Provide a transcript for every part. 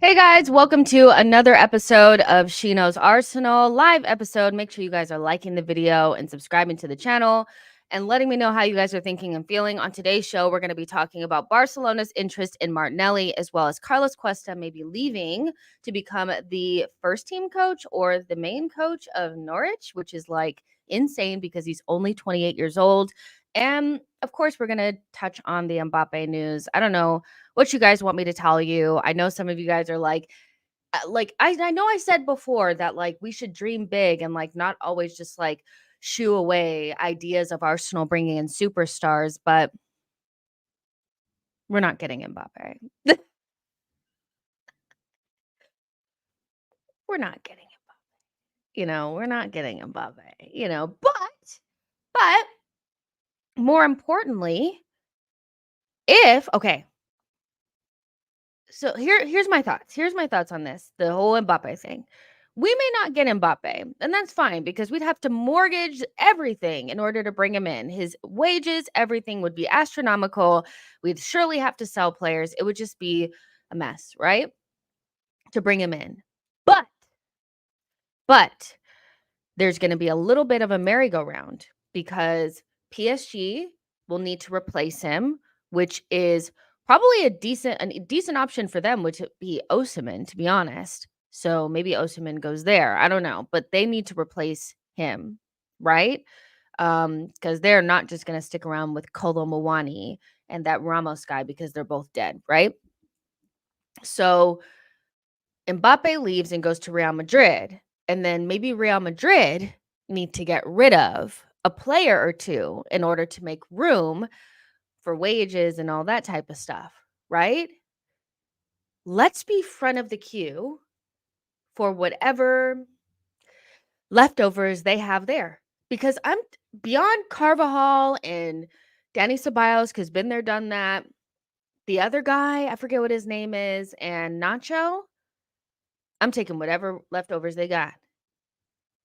Hey guys, welcome to another episode of She Knows Arsenal live episode. Make sure you guys are liking the video and subscribing to the channel and letting me know how you guys are thinking and feeling. On today's show, we're going to be talking about Barcelona's interest in Martinelli, as well as Carlos Cuesta maybe leaving to become the first team coach or the main coach of Norwich, which is like insane because he's only 28 years old. And of course, we're going to touch on the Mbappe news. I don't know what you guys want me to tell you. I know some of you guys are like I know I said before that like we should dream big and like not always just like shoo away ideas of Arsenal bringing in superstars, but we're not getting Mbappe. We're not getting Mbappe. We're not getting Mbappe, but more importantly, if okay, so here's my thoughts. Here's my thoughts on this, the whole Mbappe thing. We may not get Mbappe, and that's fine because we'd have to mortgage everything in order to bring him in. His wages, everything would be astronomical. We'd surely have to sell players. It would just be a mess, right? To bring him in. But there's going to be a little bit of a merry-go-round because PSG will need to replace him, which is probably a decent option for them, which would be Osimhen, to be honest. So maybe Osimhen goes there. I don't know, but they need to replace him, right? Because they're not just going to stick around with Kolo Muani and that Ramos guy because they're both dead, right? So Mbappe leaves and goes to Real Madrid, and then maybe Real Madrid need to get rid of a player or two in order to make room for wages and all that type of stuff, right? Let's be front of the queue for whatever leftovers they have there. Because I'm beyond Carvajal and Danny Ceballos, because been there, done that. The other guy, I forget what his name is, and Nacho, I'm taking whatever leftovers they got.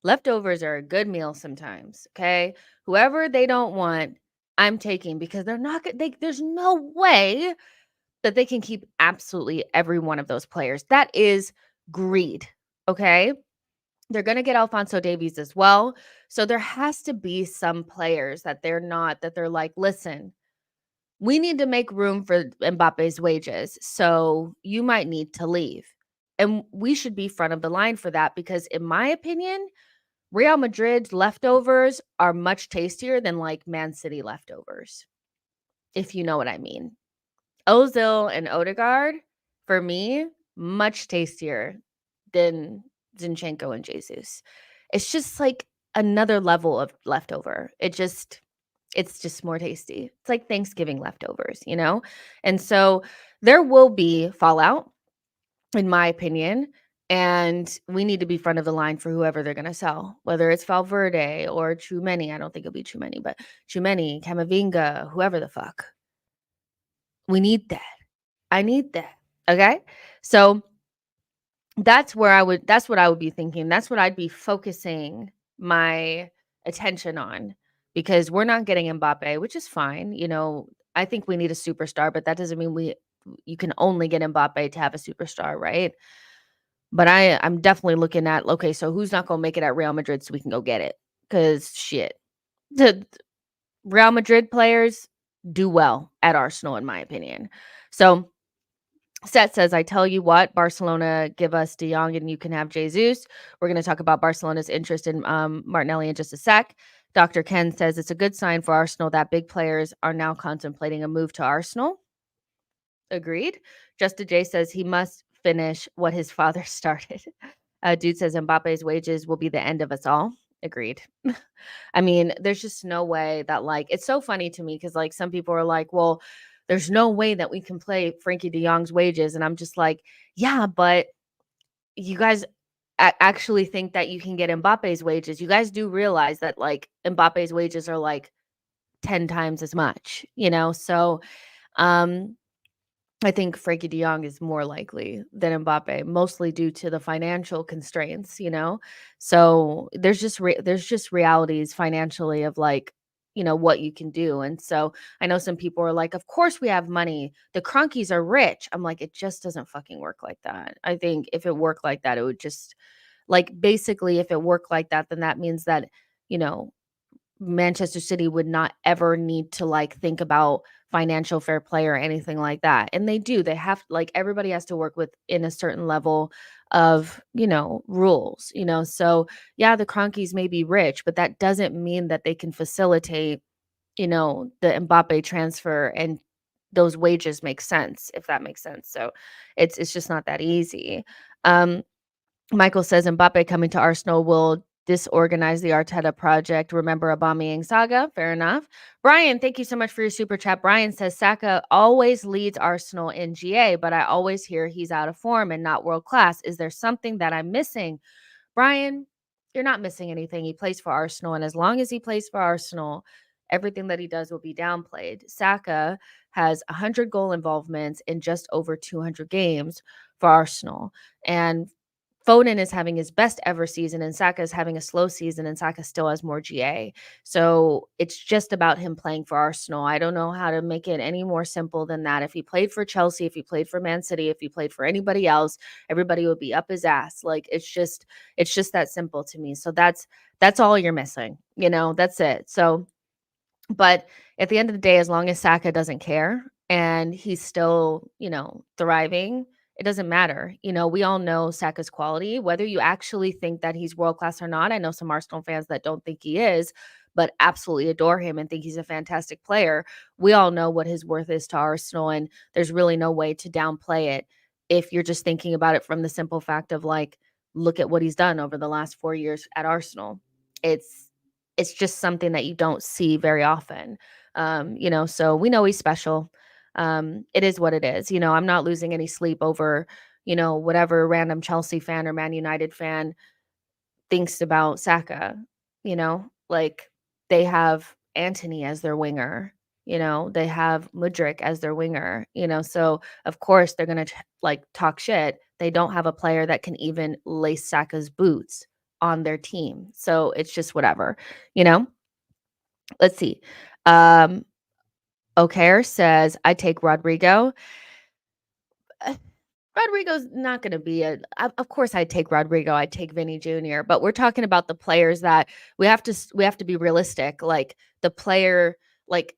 Leftovers are a good meal sometimes, okay? Whoever they don't want, I'm taking because they're not there's no way that they can keep absolutely every one of those players. That is greed, okay? They're going to get Alphonso Davies as well. So there has to be some players that they're like, "Listen, we need to make room for Mbappe's wages. So you might need to leave." And we should be front of the line for that because in my opinion, Real Madrid's leftovers are much tastier than like Man City leftovers, if you know what I mean. Ozil and Odegaard, for me, much tastier than Zinchenko and Jesus. It's just like another level of leftover. It's just more tasty. It's like Thanksgiving leftovers. And so there will be fallout, in my opinion. And we need to be front of the line for whoever they're going to sell, whether it's Valverde or Tchouameni. I don't think it'll be Tchouameni, but Tchouameni, Camavinga, whoever the fuck. We need that. I need that. Okay. So that's what I would be thinking. That's what I'd be focusing my attention on because we're not getting Mbappe, which is fine. I think we need a superstar, but that doesn't mean you can only get Mbappe to have a superstar, right? But I'm definitely looking at, okay, so who's not gonna make it at Real Madrid so we can go get it? Because shit. The Real Madrid players do well at Arsenal, in my opinion. So Seth says, I tell you what, Barcelona, give us De Jong and you can have Jesus. We're going to talk about Barcelona's interest in Martinelli in just a sec. Dr. Ken says, it's a good sign for Arsenal that big players are now contemplating a move to Arsenal. Agreed. Justin J says, he must finish what his father started. Dude says, Mbappe's wages will be the end of us all. Agreed. I mean, there's just no way that, like, it's so funny to me because, like, some people are like, well, there's no way that we can play Frankie de Jong's wages. And I'm just like, yeah, but you guys actually think that you can get Mbappe's wages. You guys do realize that, like, Mbappe's wages are like 10 times as much. So I think Frankie de Jong is more likely than Mbappe, mostly due to the financial constraints. So there's just realities financially of like what you can do. And so I know some people are like, of course we have money. The Cronkies are rich. I'm like, it just doesn't fucking work like that. I think if it worked like that, it would just like basically if it worked like that, then that means that, you know, Manchester City would not ever need to like think about financial fair play or anything like that. And they do. They have like everybody has to work within a certain level of, rules, So yeah, the Cronkies may be rich, but that doesn't mean that they can facilitate, the Mbappe transfer and those wages make sense, if that makes sense. So it's just not that easy. Um Michael says Mbappe coming to Arsenal will disorganize the Arteta project. Remember Aubameyang saga? Fair enough. Brian, thank you so much for your super chat. Brian says Saka always leads Arsenal in GA, but I always hear he's out of form and not world class. Is there something that I'm missing? Brian, you're not missing anything. He plays for Arsenal, and as long as he plays for Arsenal, everything that he does will be downplayed. Saka has 100 goal involvements in just over 200 games for Arsenal. And Foden is having his best ever season, and Saka is having a slow season, and Saka still has more GA. So it's just about him playing for Arsenal. I don't know how to make it any more simple than that. If he played for Chelsea, if he played for Man City, if he played for anybody else, everybody would be up his ass. Like it's just that simple to me. So that's all you're missing. That's it. So but at the end of the day, as long as Saka doesn't care and he's still, thriving, it doesn't matter. We all know Saka's quality, whether you actually think that he's world class or not. I know some Arsenal fans that don't think he is, but absolutely adore him and think he's a fantastic player. We all know what his worth is to Arsenal, and there's really no way to downplay it if you're just thinking about it from the simple fact of like, look at what he's done over the last 4 years at Arsenal. It's just something that you don't see very often. So we know he's special. It is what it is. I'm not losing any sleep over, whatever random Chelsea fan or Man United fan thinks about Saka. Like they have Anthony as their winger. They have Mudryk as their winger. So of course they're gonna like talk shit. They don't have a player that can even lace Saka's boots on their team. So it's just whatever, you know? Let's see. Um, O'Hare says, I take Rodrigo. Uh, Rodrigo's not going to be of course I'd take Rodrigo. I'd take Vinny Jr., but we're talking about the players that we have to be realistic. Like the player, like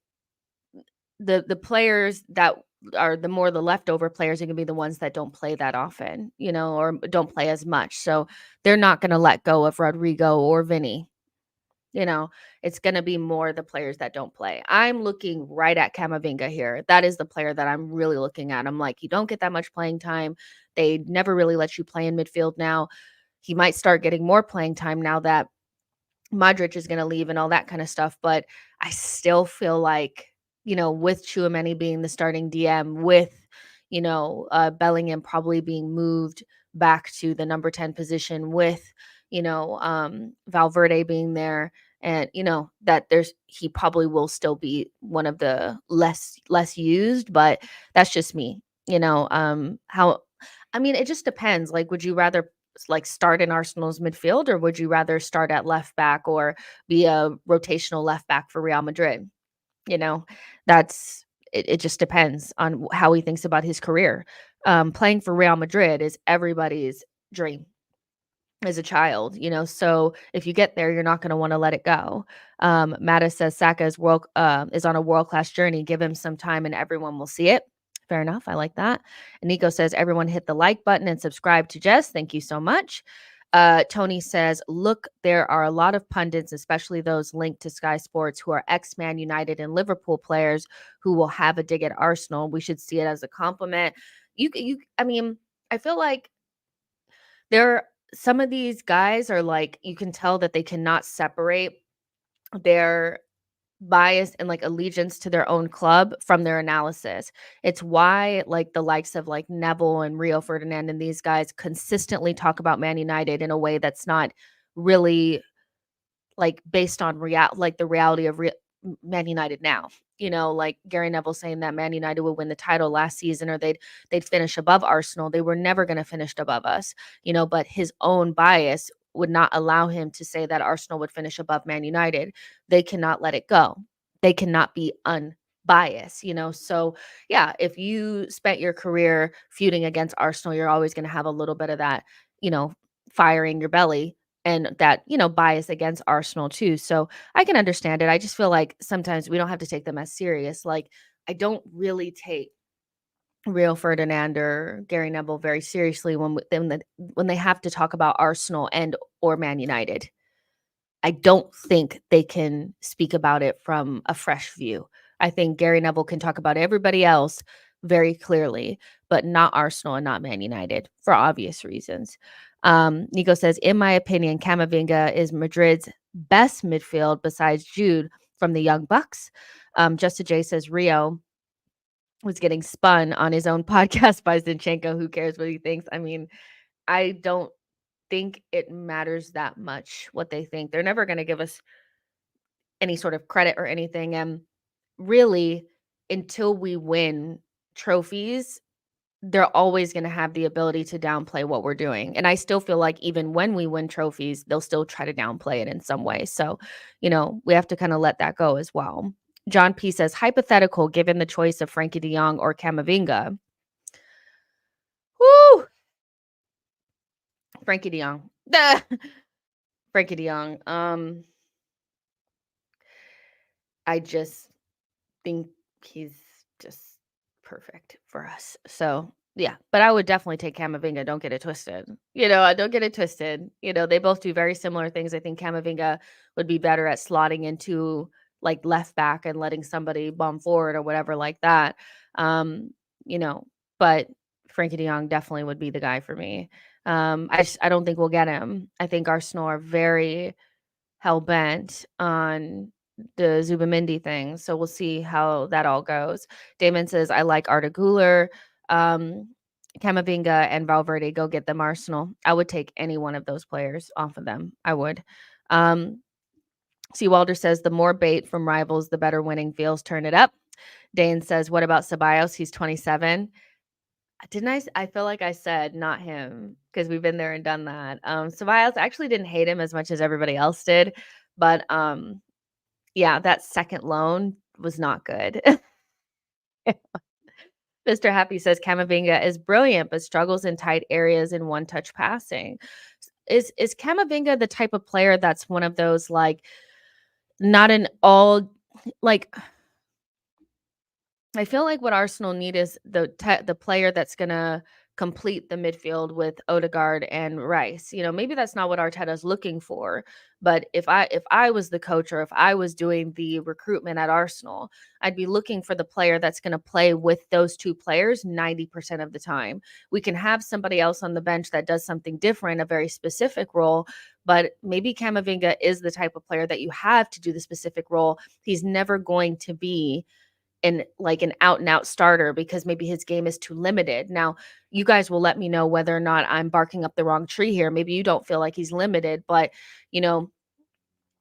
the players that are the leftover players are going to be the ones that don't play that often, or don't play as much. So they're not going to let go of Rodrigo or Vinny. You know, it's going to be more the players that don't play. I'm looking right at Camavinga here. That is the player that I'm really looking at. I'm like, you don't get that much playing time. They never really let you play in midfield now. He might start getting more playing time now that Modric is going to leave and all that kind of stuff. But I still feel like, with Chouameni being the starting DM, with, Bellingham probably being moved back to the number 10 position, with, Valverde being there. And, that he probably will still be one of the less used, but that's just me, it just depends. Like, would you rather like start in Arsenal's midfield, or would you rather start at left back or be a rotational left back for Real Madrid? You know, that's it just depends on how he thinks about his career. Playing for Real Madrid is everybody's dream as a child, so if you get there, you're not going to want to let it go. Mattis says Saka is on a world-class journey. Give him some time and everyone will see it. Fair enough. I like that. And Nico says, everyone hit the like button and subscribe to Jess. Thank you so much. Tony says, look, there are a lot of pundits, especially those linked to Sky Sports, who are ex-Man United and Liverpool players who will have a dig at Arsenal. We should see it as a compliment. I feel like some of these guys are like, you can tell that they cannot separate their bias and like allegiance to their own club from their analysis. It's why like the likes of like Neville and Rio Ferdinand and these guys consistently talk about Man United in a way that's not really like based on the reality of Man United now. Like Gary Neville saying that Man United would win the title last season, or they'd finish above Arsenal. They were never going to finish above us, but his own bias would not allow him to say that Arsenal would finish above Man United. They cannot let it go. They cannot be unbiased, So, yeah, if you spent your career feuding against Arsenal, you're always going to have a little bit of that, fire in your belly and that, bias against Arsenal too. So, I can understand it. I just feel like sometimes we don't have to take them as serious. Like, I don't really take Rio Ferdinand or Gary Neville very seriously when they have to talk about Arsenal and or Man United. I don't think they can speak about it from a fresh view. I think Gary Neville can talk about everybody else very clearly, but not Arsenal and not Man United for obvious reasons. Nico says, in my opinion, Camavinga is Madrid's best midfield besides Jude from the Young Bucks. Justa J says Rio was getting spun on his own podcast by Zinchenko. Who cares what he thinks? I mean, I don't think it matters that much what they think. They're never going to give us any sort of credit or anything. And really, until we win trophies, they're always going to have the ability to downplay what we're doing. And I still feel like even when we win trophies, they'll still try to downplay it in some way. So, we have to kind of let that go as well. John P says, hypothetical, given the choice of Frankie de Jong or Camavinga. Woo! Frankie de Jong. Frankie de Jong. I just think he's just perfect for us. So, yeah, but I would definitely take Camavinga. Don't get it twisted. Don't get it twisted. They both do very similar things. I think Camavinga would be better at slotting into like left back and letting somebody bomb forward or whatever like that. You know, but Frankie de Jong definitely would be the guy for me. I don't think we'll get him. I think Arsenal are very hell bent on the Zubamendi thing. So we'll see how that all goes. Damon says, I like Arda Güler, Camavinga, and Valverde. Go get them, Arsenal. I would take any one of those players off of them. I would. C. Walder says, the more bait from rivals, the better winning feels. Turn it up. Dane says, what about Ceballos? He's 27. I feel like I said not him because we've been there and done that. Ceballos, I actually didn't hate him as much as everybody else did. But yeah, that second loan was not good. Mr. Happy says Camavinga is brilliant, but struggles in tight areas in one-touch passing. Is Camavinga the type of player that's one of those like not an all like I feel like what Arsenal need is the player that's gonna complete the midfield with Odegaard and Rice. Maybe that's not what Arteta's looking for, but if I was the coach or if I was doing the recruitment at Arsenal, I'd be looking for the player that's gonna play with those two players 90% of the time. We can have somebody else on the bench that does something different, a very specific role, but maybe Camavinga is the type of player that you have to do the specific role. He's never going to be an out and out starter because maybe his game is too limited. Now, you guys will let me know whether or not I'm barking up the wrong tree here. Maybe you don't feel like he's limited, but you know,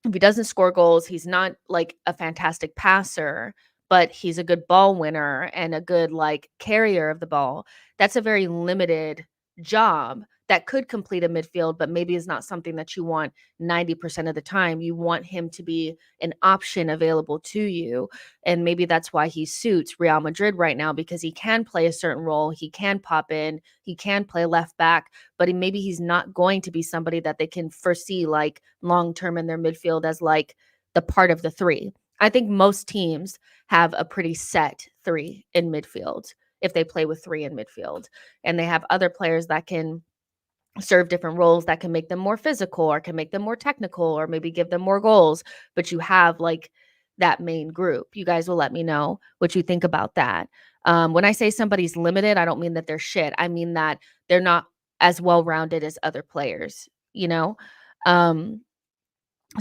if he doesn't score goals, he's not like a fantastic passer, but he's a good ball winner and a good like carrier of the ball. That's a very limited job that could complete a midfield, but maybe is not something that you want 90% of the time. You want him to be an option available to you. And maybe that's why he suits Real Madrid right now, because he can play a certain role. He can pop in, he can play left back, but maybe he's not going to be somebody that they can foresee like long term in their midfield as like the part of the three. I think most teams have a pretty set three in midfield if they play with three in midfield, and they have other players that can serve different roles that can make them more physical or can make them more technical or maybe give them more goals. But you have like that main group. You guys will let me know what you think about that. When I say somebody's limited, I don't mean that they're shit. I mean that they're not as well-rounded as other players, you know? So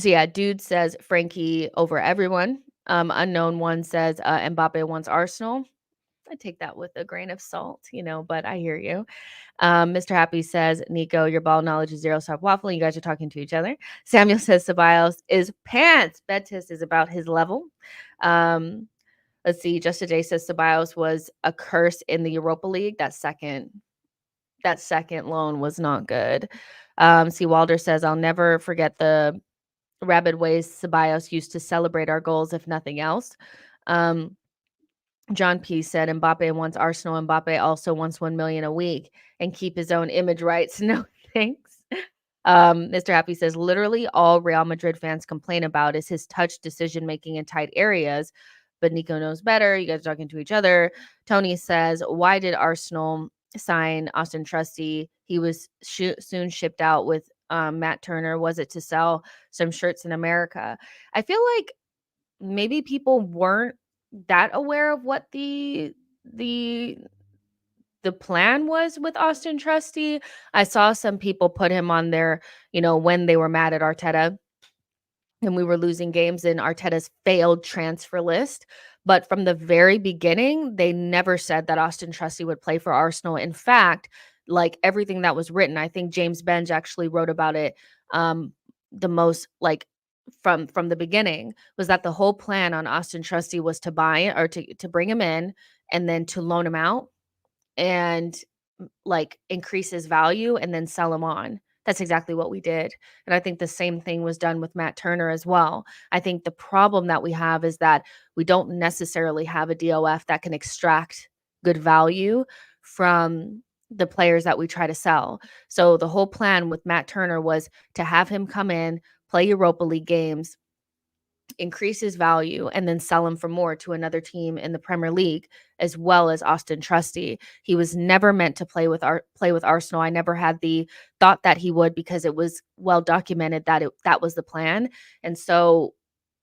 yeah, dude says Frankie over everyone. Unknown one says Mbappe wants Arsenal. I take that with a grain of salt, but I hear you. Mr. Happy says, Nico, your ball knowledge is zero. Stop waffling. You guys are talking to each other. Samuel says Ceballos is pants. Betis is about his level. Let's see. Just J says Ceballos was a curse in the Europa League. That second loan was not good. C. Walder says, I'll never forget the rabid ways Ceballos used to celebrate our goals, if nothing else. John P. said Mbappe wants Arsenal. Mbappe also wants 1 million a week and keep his own image rights. No thanks. Mr. Happy says literally all Real Madrid fans complain about is his touch decision making in tight areas. But Nico knows better. You guys are talking to each other. Tony says, why did Arsenal sign Austin Trusty? He was soon shipped out with Matt Turner. Was it to sell some shirts in America? I feel like maybe people weren't that aware of what the plan was with Austin Trusty. I saw some people put him on there, when they were mad at Arteta and we were losing games in Arteta's failed transfer list. But from the very beginning, they never said that Austin Trusty would play for Arsenal. In fact, like everything that was written, I think James Benge actually wrote about it the most, like from the beginning, was that the whole plan on Austin Trusty was to buy or to bring him in and then to loan him out and like increase his value and then sell him on. That's exactly what we did. And I think the same thing was done with Matt Turner as well. I think the problem that we have is that we don't necessarily have a DOF that can extract good value from the players that we try to sell. So the whole plan with Matt Turner was to have him come in, play Europa League games, increase his value, and then sell him for more to another team in the Premier League, as well as Austin Trusty. He was never meant to play with Arsenal. I never had the thought that he would, because it was well documented that that was the plan. And so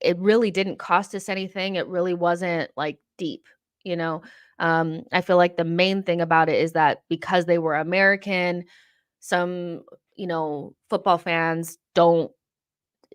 it really didn't cost us anything. It really wasn't like deep, you know. I feel like the main thing about it is that because they were American, some, football fans don't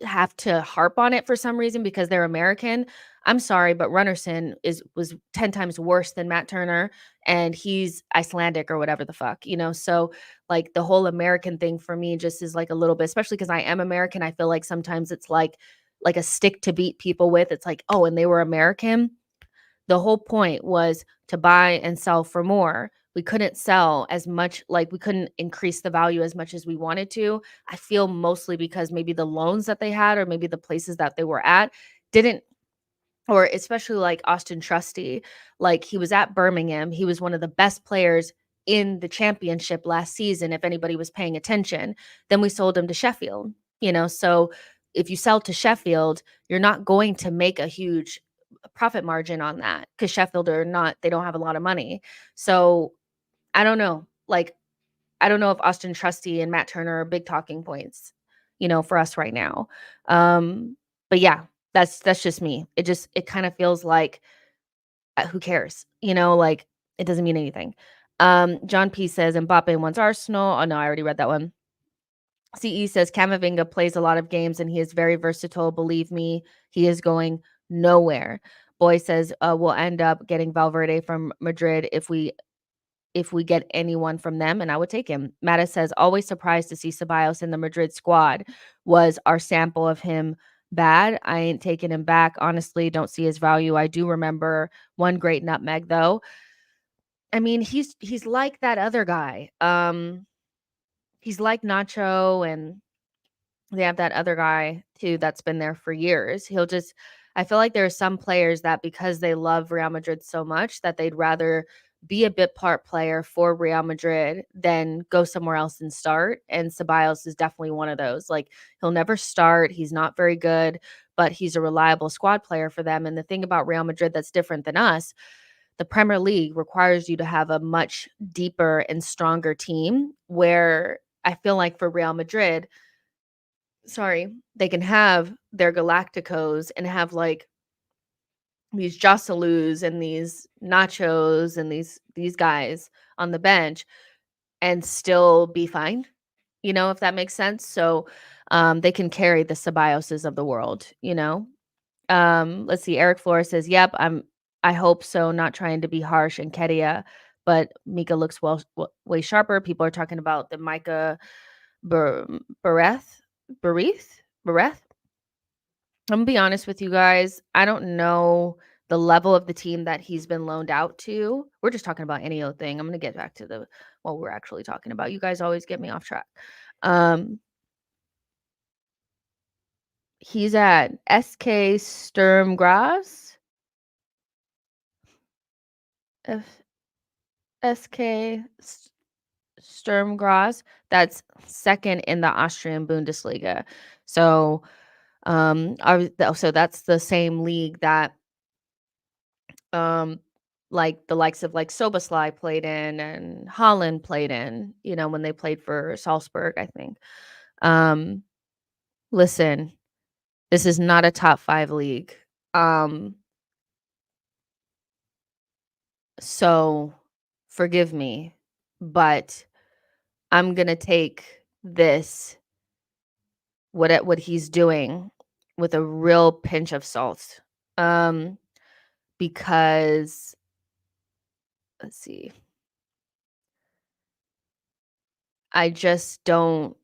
have to harp on it for some reason because they're American. I'm sorry, but Runnerson was 10 times worse than Matt Turner, and he's Icelandic or whatever the fuck, So like the whole American thing for me just is like a little bit, especially because I am American. I feel like sometimes it's like a stick to beat people with. It's like, oh, and they were American. The whole point was to buy and sell for more. We couldn't sell as much, like we couldn't increase the value as much as we wanted to. I feel mostly because maybe the loans that they had or maybe the places that they were at didn't, or especially like Austin Trusty, like he was at Birmingham. He was one of the best players in the championship last season, if anybody was paying attention. Then we sold him to Sheffield, So if you sell to Sheffield, you're not going to make a huge profit margin on that because Sheffield they don't have a lot of money. So I don't know. Like, I don't know if Austin Trusty and Matt Turner are big talking points, for us right now. But yeah, that's just me. It kind of feels like who cares? Like it doesn't mean anything. John P says Mbappe wants Arsenal. Oh no, I already read that one. CE says Camavinga plays a lot of games and he is very versatile. Believe me, he is going nowhere. Boy says we'll end up getting Valverde from Madrid if we get anyone from them, and I would take him. Mattis says always surprised to see Ceballos in the Madrid squad. Was our sample of him bad? I ain't taking him back. Honestly, don't see his value. I do remember one great nutmeg though. I mean, he's like that other guy. He's like Nacho, and they have that other guy too that's been there for years. I feel like there are some players that because they love Real Madrid so much that they'd rather be a bit part player for Real Madrid than go somewhere else and start. And Ceballos is definitely one of those. Like he'll never start. He's not very good, but he's a reliable squad player for them. And the thing about Real Madrid that's different than us, the Premier League requires you to have a much deeper and stronger team where I feel like for Real Madrid, they can have their Galacticos and have like these Joselus and these Nachos and these guys on the bench and still be fine, if that makes sense. So they can carry the Ceballos of the world. Let's see. Eric Flores says, "Yep, I hope so. Not trying to be harsh and Kedia, but Mika looks way sharper. People are talking about the Micah Bareth. Bareth. I'm gonna be honest with you guys. I don't know the level of the team that he's been loaned out to. We're just talking about any old thing. I'm gonna get back to what we're actually talking about. You guys always get me off track. Um, he's at SK Sturm Graz. F- SK Sturm Graz. That's second in the Austrian Bundesliga. So, so that's the same league that um like the likes of like Soboslai played in and Holland played in, when they played for Salzburg, I think. Um, listen, this is not a top 5 league. Um, so forgive me, but I'm gonna take this what he's doing with a real pinch of salt. Um, because let's see, I just don't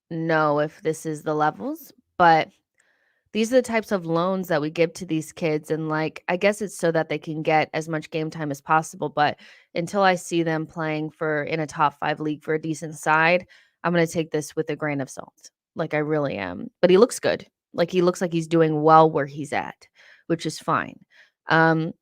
know if this is the levels, but these are the types of loans that we give to these kids, and, like, I guess it's so that they can get as much game time as possible, but until I see them playing for in a top 5 league for a decent side, I'm gonna take this with a grain of salt. Like, I really am. But he looks good. Like, he looks like he's doing well where he's at, which is fine. Um,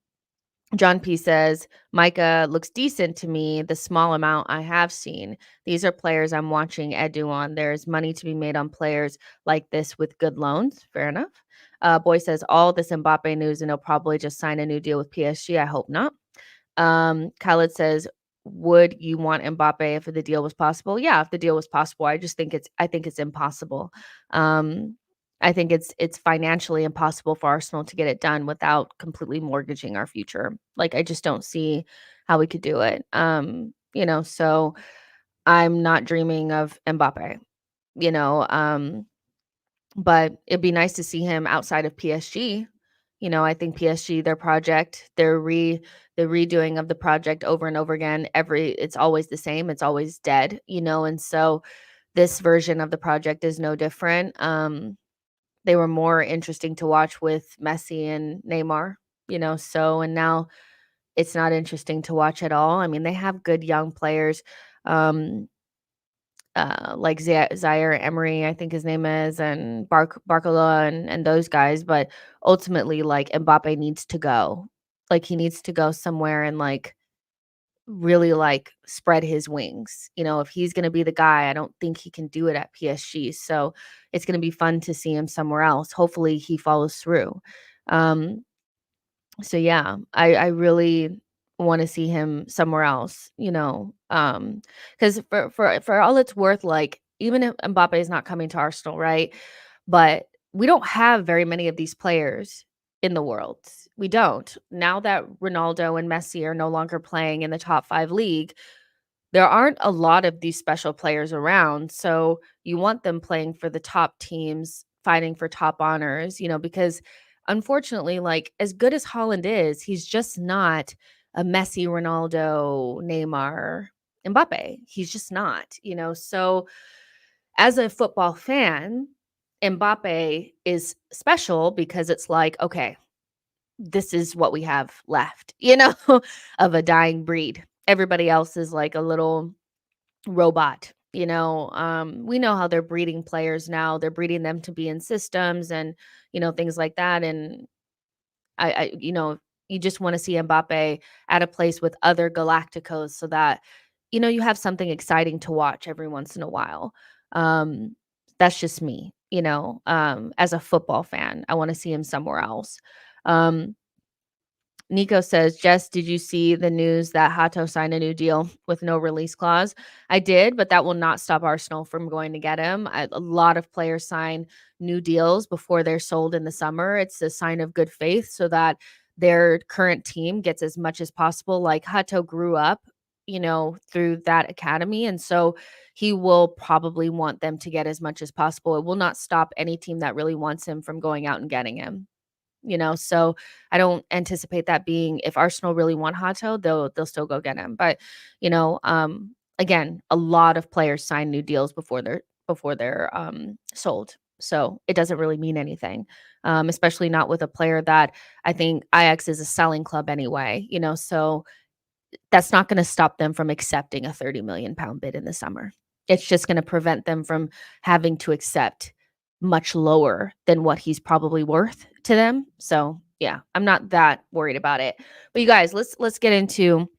John P says, Micah looks decent to me, the small amount I have seen. These are players I'm watching Edu on. There's money to be made on players like this with good loans. Fair enough. Boy says, all this Mbappe news and he'll probably just sign a new deal with PSG. I hope not. Khaled says, would you want Mbappe if the deal was possible? Yeah, if the deal was possible. I think it's impossible. Um, I think it's financially impossible for Arsenal to get it done without completely mortgaging our future. Like I just don't see how we could do it. So I'm not dreaming of Mbappe, you know. But it'd be nice to see him outside of PSG. I think PSG, their project, the redoing of the project over and over again, it's always the same, it's always dead, and so this version of the project is no different. They were more interesting to watch with Messi and Neymar, and now it's not interesting to watch at all. I mean, they have good young players. Um, like Zaire Emery, I think his name is, and Barcola and those guys. But ultimately, like Mbappe needs to go. Like he needs to go somewhere and like really like spread his wings. If he's going to be the guy, I don't think he can do it at PSG. So it's going to be fun to see him somewhere else. Hopefully, he follows through. Um, so yeah, I really wanna see him somewhere else, because for all it's worth, like, even if Mbappe is not coming to Arsenal, right? But we don't have very many of these players in the world. We don't. Now that Ronaldo and Messi are no longer playing in the top 5 league, there aren't a lot of these special players around, so you want them playing for the top teams, fighting for top honors, because unfortunately, like, as good as Holland is, he's just not a Messi, Ronaldo, Neymar, Mbappe. He's just not, so as a football fan, Mbappe is special because it's like, okay, this is what we have left, of a dying breed. Everybody else is like a little robot. We know how they're breeding players now. They're breeding them to be in systems and, things like that. And you just want to see Mbappe at a place with other Galacticos so that, you have something exciting to watch every once in a while. Um, that's just me, as a football fan. I want to see him somewhere else. Um, Nico says, Jess, did you see the news that Hato signed a new deal with no release clause? I did, but that will not stop Arsenal from going to get him. A lot of players sign new deals before they're sold in the summer. It's a sign of good faith so that their current team gets as much as possible. Like Hato grew up, through that academy. And so he will probably want them to get as much as possible. It will not stop any team that really wants him from going out and getting him. So I don't anticipate that being if Arsenal really want Hato, they'll still go get him. But, again, a lot of players sign new deals before they're sold. So it doesn't really mean anything. Especially not with a player that I think Ajax is a selling club anyway, so that's not going to stop them from accepting a 30 million pound bid in the summer. It's just gonna prevent them from having to accept much lower than what he's probably worth to them. So, yeah, I'm not that worried about it. But you guys, let's get into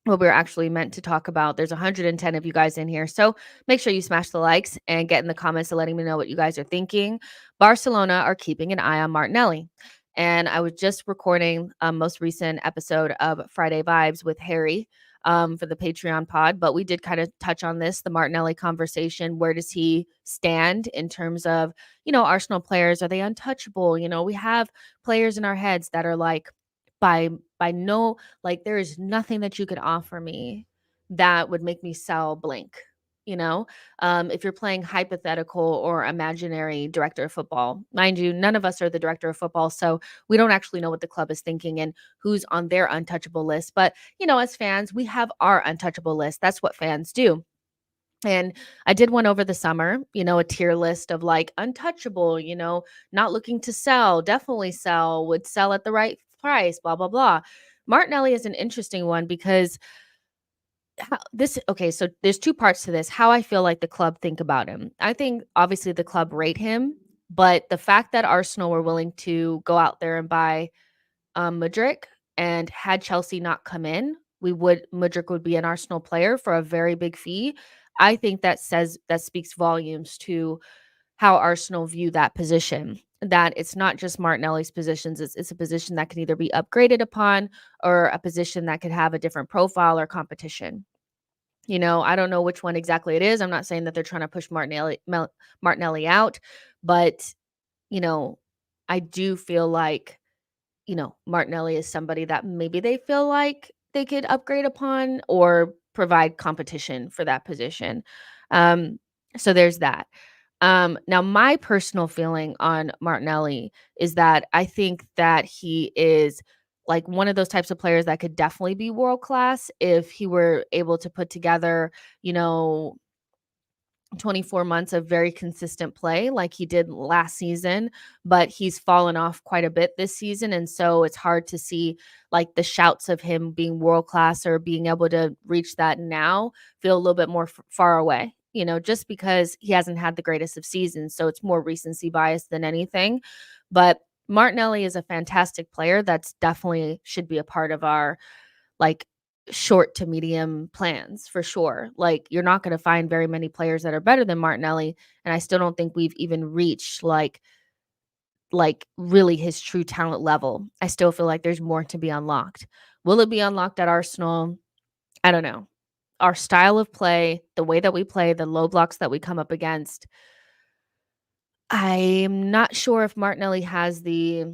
what we're actually meant to talk about. There's 110 of you guys in here. So make sure you smash the likes and get in the comments to letting me know what you guys are thinking. Barcelona are keeping an eye on Martinelli. And I was just recording a most recent episode of Friday Vibes with Harry for the Patreon pod, but we did kind of touch on this, the Martinelli conversation. Where does he stand in terms of, Arsenal players? Are they untouchable? We have players in our heads that are like, by no, like, there is nothing that you could offer me that would make me sell blank, you know? If you're playing hypothetical or imaginary director of football, mind you, none of us are the director of football, so we don't actually know what the club is thinking and who's on their untouchable list. But, as fans, we have our untouchable list. That's what fans do. And I did one over the summer, a tier list of like untouchable, not looking to sell, definitely sell, would sell at the right price, blah, blah, blah. Martinelli is an interesting one because okay, so there's two parts to this. How I feel like the club think about him. I think obviously the club rate him, but the fact that Arsenal were willing to go out there and buy Mudryk, and had Chelsea not come in, Mudryk would be an Arsenal player for a very big fee. I think that speaks volumes to how Arsenal view that position. That it's not just Martinelli's positions, it's a position that can either be upgraded upon or a position that could have a different profile or competition. I don't know which one exactly it is. I'm not saying that they're trying to push Martinelli out, but you know, I do feel like Martinelli is somebody that maybe they feel like they could upgrade upon or provide competition for that position. Um, so there's that. Now, my personal feeling on Martinelli is that I think that he is like one of those types of players that could definitely be world class if he were able to put together, you know, 24 months of very consistent play like he did last season, but he's fallen off quite a bit this season. And so it's hard to see like the shouts of him being world class or being able to reach that now feel a little bit more far away, just because he hasn't had the greatest of seasons. So it's more recency bias than anything. But Martinelli is a fantastic player that's definitely should be a part of our like short to medium plans for sure. Like you're not going to find very many players that are better than Martinelli, and I still don't think we've even reached like really his true talent level. I still feel like there's more to be unlocked. Will it be unlocked at Arsenal? I don't know. Our style of play, the way that we play, the low blocks that we come up against, I'm not sure if Martinelli has the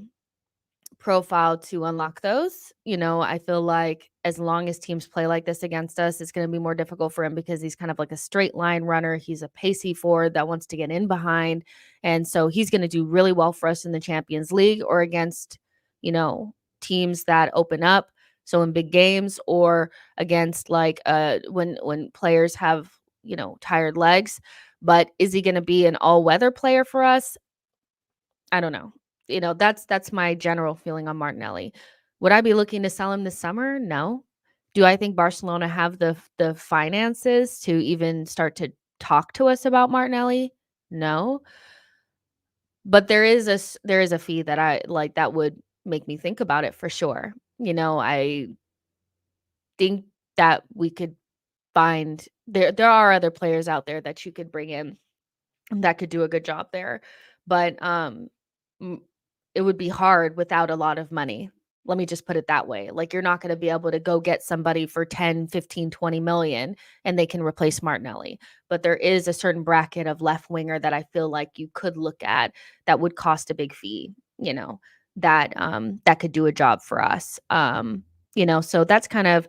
profile to unlock those. I feel like as long as teams play like this against us, it's going to be more difficult for him because he's kind of like a straight line runner. He's a pacey forward that wants to get in behind. And so he's going to do really well for us in the Champions League or against, teams that open up. So in big games or against like when players have, tired legs. But is he going to be an all-weather player for us? I don't know. That's my general feeling on Martinelli. Would I be looking to sell him this summer? No. Do I think Barcelona have the finances to even start to talk to us about Martinelli? No. But there is a fee that I like that would make me think about it for sure. I think that we could find there are other players out there that you could bring in that could do a good job there. But m- it would be hard without a lot of money. Let me just put it that way. Like you're not going to be able to go get somebody for 10, 15, 20 million and they can replace Martinelli. But there is a certain bracket of left winger that I feel like you could look at that would cost a big fee, that could do a job for us. So that's kind of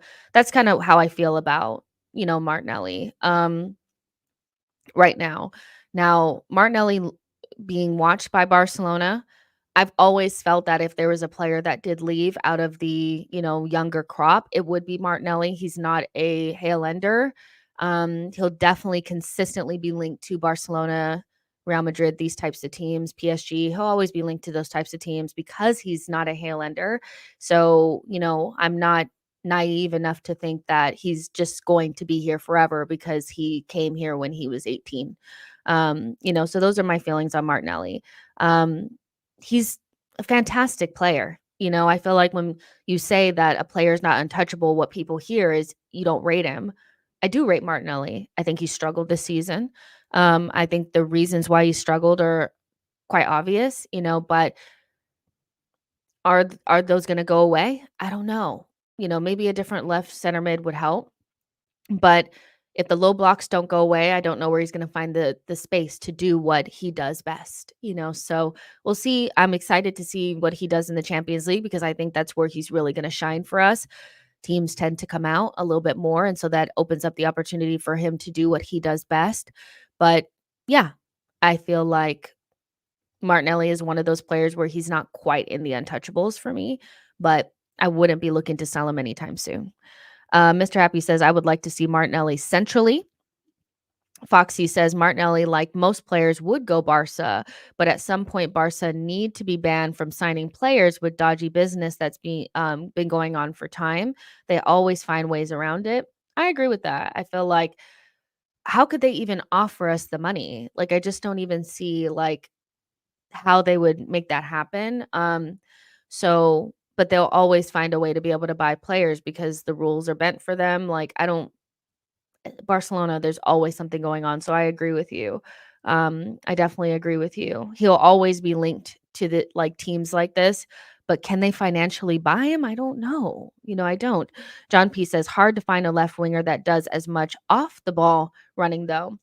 how I feel about, Martinelli. Right now. Now, Martinelli being watched by Barcelona, I've always felt that if there was a player that did leave out of the, younger crop, it would be Martinelli. He's not a hail ender. He'll definitely consistently be linked to Barcelona, Real Madrid, these types of teams, PSG. He'll always be linked to those types of teams because he's not a hail ender. So, I'm not naive enough to think that he's just going to be here forever because he came here when he was 18. So those are my feelings on Martinelli. Um, he's a fantastic player. I feel like when you say that a player is not untouchable, what people hear is you don't rate him. I do rate Martinelli. I think he struggled this season. I think the reasons why he struggled are quite obvious, but are those gonna go away? I don't know. Maybe a different left center mid would help, but if the low blocks don't go away, I don't know where he's gonna find the space to do what he does best. So we'll see. I'm excited to see what he does in the Champions League because I think that's where he's really gonna shine for us. Teams tend to come out a little bit more, and so that opens up the opportunity for him to do what he does best. But yeah, I feel like Martinelli is one of those players where he's not quite in the untouchables for me, but I wouldn't be looking to sell him anytime soon. Mr. Happy says, I would like to see Martinelli centrally. Foxy says Martinelli, like most players, would go Barca, but at some point, Barca need to be banned from signing players with dodgy business that's been going on for time. They always find ways around it. I agree with that. I feel like how could they even offer us the money? Like I just don't even see like how they would make that happen. But they'll always find a way to be able to buy players because the rules are bent for them. Like I don't Barcelona, there's always something going on. So I agree with you. I definitely agree with you. He'll always be linked to the like teams like this, but can they financially buy him? I don't know. I don't. John P says hard to find a left winger that does as much off the ball running though.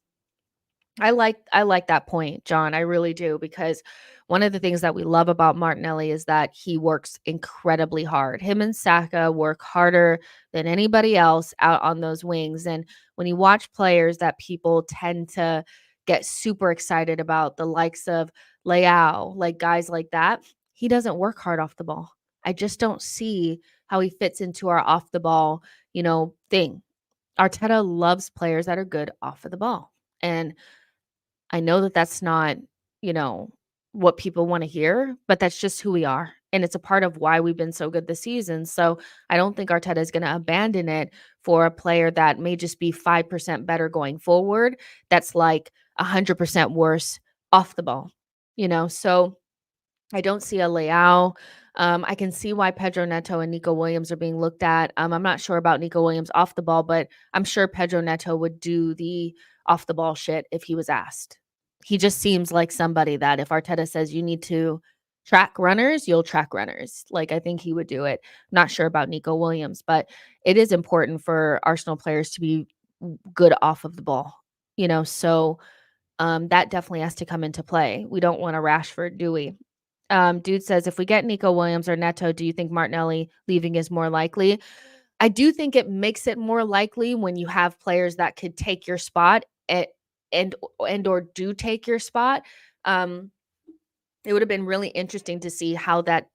I like that point, John. I really do because one of the things that we love about Martinelli is that he works incredibly hard. Him and Saka work harder than anybody else out on those wings. And when you watch players that people tend to get super excited about, the likes of Leao, like guys like that, he doesn't work hard off the ball. I just don't see how he fits into our off the ball, thing. Arteta loves players that are good off of the ball. And I know that that's not, you know, what people wanna hear, but that's just who we are, and it's a part of why we've been so good this season, so I don't think Arteta is gonna abandon it for a player that may just be 5% better going forward, that's, like, 100% worse off the ball, So I don't see a Leao. I can see why Pedro Neto and Nico Williams are being looked at. I'm not sure about Nico Williams off the ball, but I'm sure Pedro Neto would do the off the ball shit if he was asked. He just seems like somebody that if Arteta says you need to track runners, you'll track runners. Like I think he would do it. Not sure about Nico Williams, but it is important for Arsenal players to be good off of the ball. So that definitely has to come into play. We don't want a Rashford, do we? Dude says, if we get Nico Williams or Neto, do you think Martinelli leaving is more likely? I do think it makes it more likely when you have players that could take your spot and and or do take your spot. Um, it would have been really interesting to see how that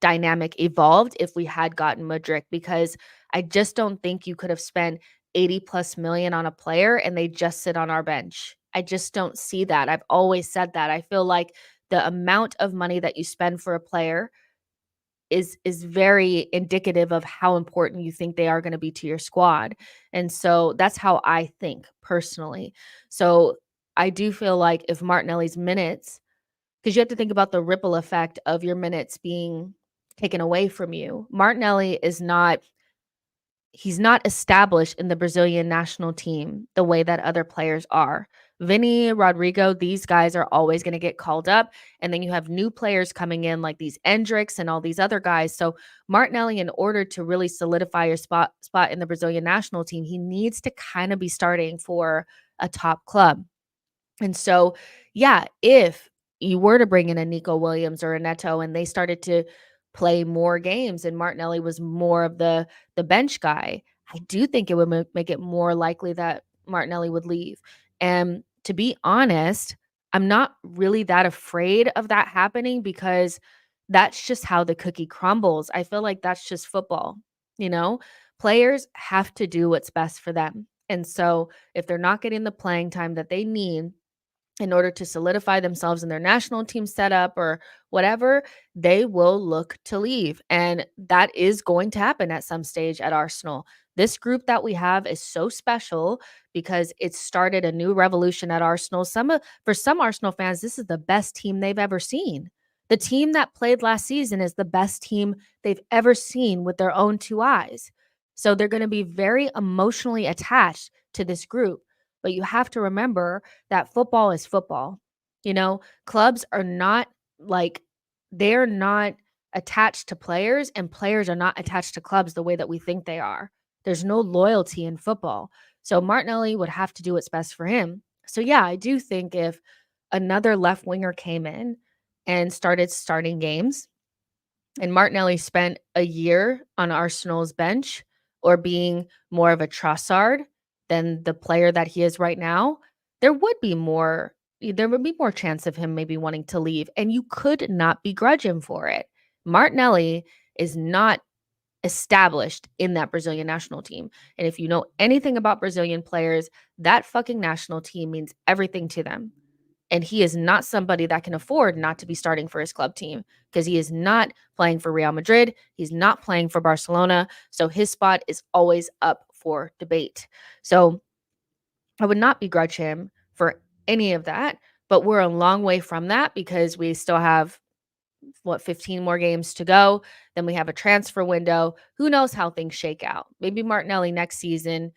dynamic evolved if we had gotten Mudryk because I just don't think you could have spent 80 plus million on a player and they just sit on our bench. I just don't see that. I've always said that. I feel like the amount of money that you spend for a player is very indicative of how important you think they are going to be to your squad. And so that's how I think personally. So I do feel like if Martinelli's minutes because you have to think about the ripple effect of your minutes being taken away from you. Martinelli is not he's not established in the Brazilian national team the way that other players are. Vinny, Rodrigo, these guys are always going to get called up. And then you have new players coming in like these Endricks and all these other guys. So Martinelli, in order to really solidify your spot in the Brazilian national team, he needs to kind of be starting for a top club. And so, yeah, if you were to bring in a Nico Williams or a Neto and they started to play more games and Martinelli was more of the bench guy, I do think it would make it more likely that Martinelli would leave. And to be honest, I'm not really that afraid of that happening because that's just how the cookie crumbles. I feel like that's just football, you know? Players have to do what's best for them. And so if they're not getting the playing time that they need, in order to solidify themselves in their national team setup or whatever, they will look to leave. And that is going to happen at some stage at Arsenal. This group that we have is so special because it started a new revolution at Arsenal. For some Arsenal fans, this is the best team they've ever seen. The team that played last season is the best team they've ever seen with their own two eyes. So they're going to be very emotionally attached to this group. But you have to remember that football is football. Clubs are not like they're not attached to players, and players are not attached to clubs the way that we think they are. There's no loyalty in football. So Martinelli would have to do what's best for him. So yeah, I do think if another left winger came in and started starting games, and Martinelli spent a year on Arsenal's bench or being more of a Trossard than the player that he is right now, there would be more chance of him maybe wanting to leave, and you could not begrudge him for it. Martinelli is not established in that Brazilian national team. And if you know anything about Brazilian players, that fucking national team means everything to them. And he is not somebody that can afford not to be starting for his club team because he is not playing for Real Madrid. He's not playing for Barcelona. So his spot is always up for debate. So I would not begrudge him for any of that. But we're a long way from that because we still have 15 more games to go. Then we have a transfer window. Who knows how things shake out? Maybe Martinelli next season,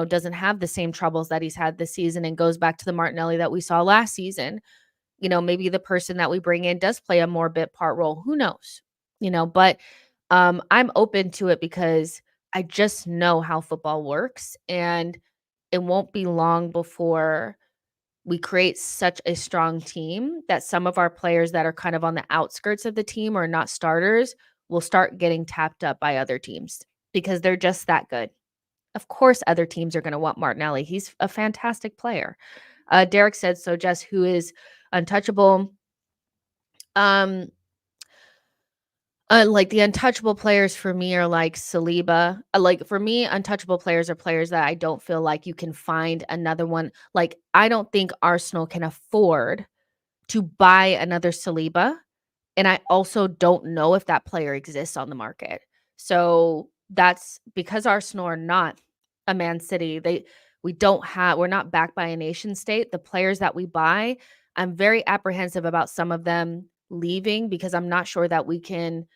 doesn't have the same troubles that he's had this season and goes back to the Martinelli that we saw last season. Maybe the person that we bring in does play a more bit part role. Who knows? But I'm open to it because I just know how football works, and it won't be long before we create such a strong team that some of our players that are kind of on the outskirts of the team or not starters will start getting tapped up by other teams because they're just that good. Of course, other teams are going to want Martinelli. He's a fantastic player. Derek said, so Jess, who is untouchable? Um, like the untouchable players for me are like Saliba. Like for me, untouchable players are players that I don't feel like you can find another one. Like I don't think Arsenal can afford to buy another Saliba, and I also don't know if that player exists on the market. So that's because Arsenal are not a Man City. We're not backed by a nation state. The players that we buy, I'm very apprehensive about some of them leaving because I'm not sure that we can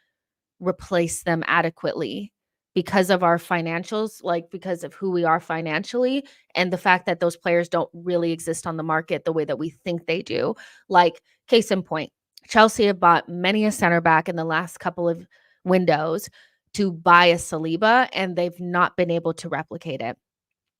replace them adequately because of our financials, like because of who we are financially and the fact that those players don't really exist on the market the way that we think they do. Like, case in point, Chelsea have bought many a center back in the last couple of windows to buy a Saliba, and they've not been able to replicate it.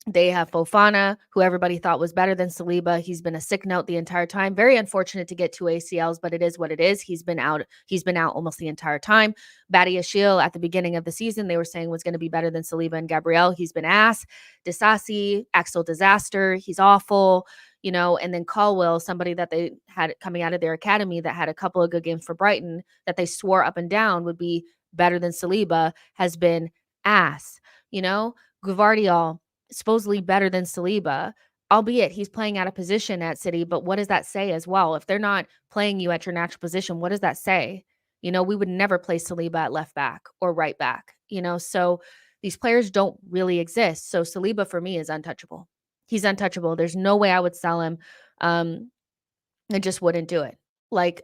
They have Fofana, who everybody thought was better than Saliba. He's been a sick note the entire time. Very unfortunate to get two ACLs, but it is what it is. He's been out. He's been out almost the entire time. Badiashile at the beginning of the season, they were saying was going to be better than Saliba and Gabriel. He's been ass. Disasi, Axel Disaster. He's awful. And then Colwell, somebody that they had coming out of their academy that had a couple of good games for Brighton that they swore up and down would be better than Saliba, has been ass. Gvardiol, supposedly better than Saliba, albeit he's playing out of position at City. But what does that say as well? If they're not playing you at your natural position, what does that say? We would never play Saliba at left back or right back, so these players don't really exist. So Saliba for me is untouchable. He's untouchable. There's no way I would sell him. I just wouldn't do it. Like,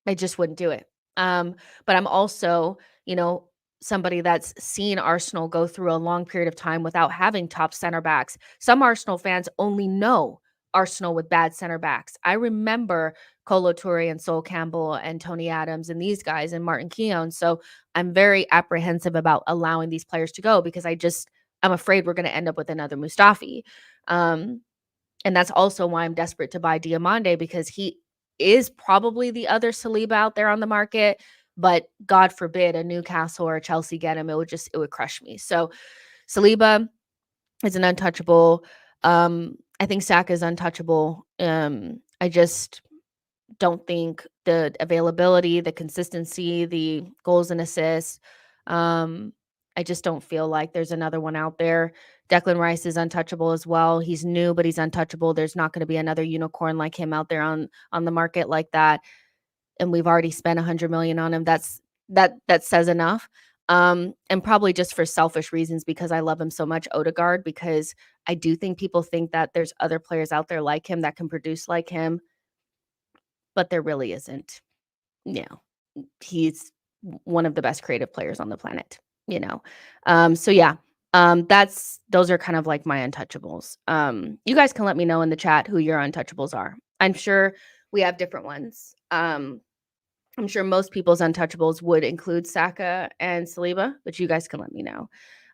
I just wouldn't do it. But I'm also, somebody that's seen Arsenal go through a long period of time without having top center backs. Some Arsenal fans only know Arsenal with bad center backs. I remember Kolo Toure and Sol Campbell and Tony Adams and these guys and Martin Keown. So I'm very apprehensive about allowing these players to go because I'm afraid we're going to end up with another Mustafi. And that's also why I'm desperate to buy Diamande, because he is probably the other Saliba out there on the market. But God forbid a Newcastle or a Chelsea get him, it would crush me. So Saliba is an untouchable. I think Saka is untouchable. I just don't think the availability, the consistency, the goals and assists. I just don't feel like there's another one out there. Declan Rice is untouchable as well. He's new, but he's untouchable. There's not gonna be another unicorn like him out there on the market like that, and we've already spent 100 million on him. That says enough. And probably just for selfish reasons because I love him so much, Odegaard, because I do think people think that there's other players out there like him that can produce like him, but there really isn't. You know, he's one of the best creative players on the planet, you know? So yeah, those are kind of like my untouchables. You guys can let me know in the chat who your untouchables are. I'm sure we have different ones. I'm sure most people's untouchables would include Saka and Saliba, but you guys can let me know.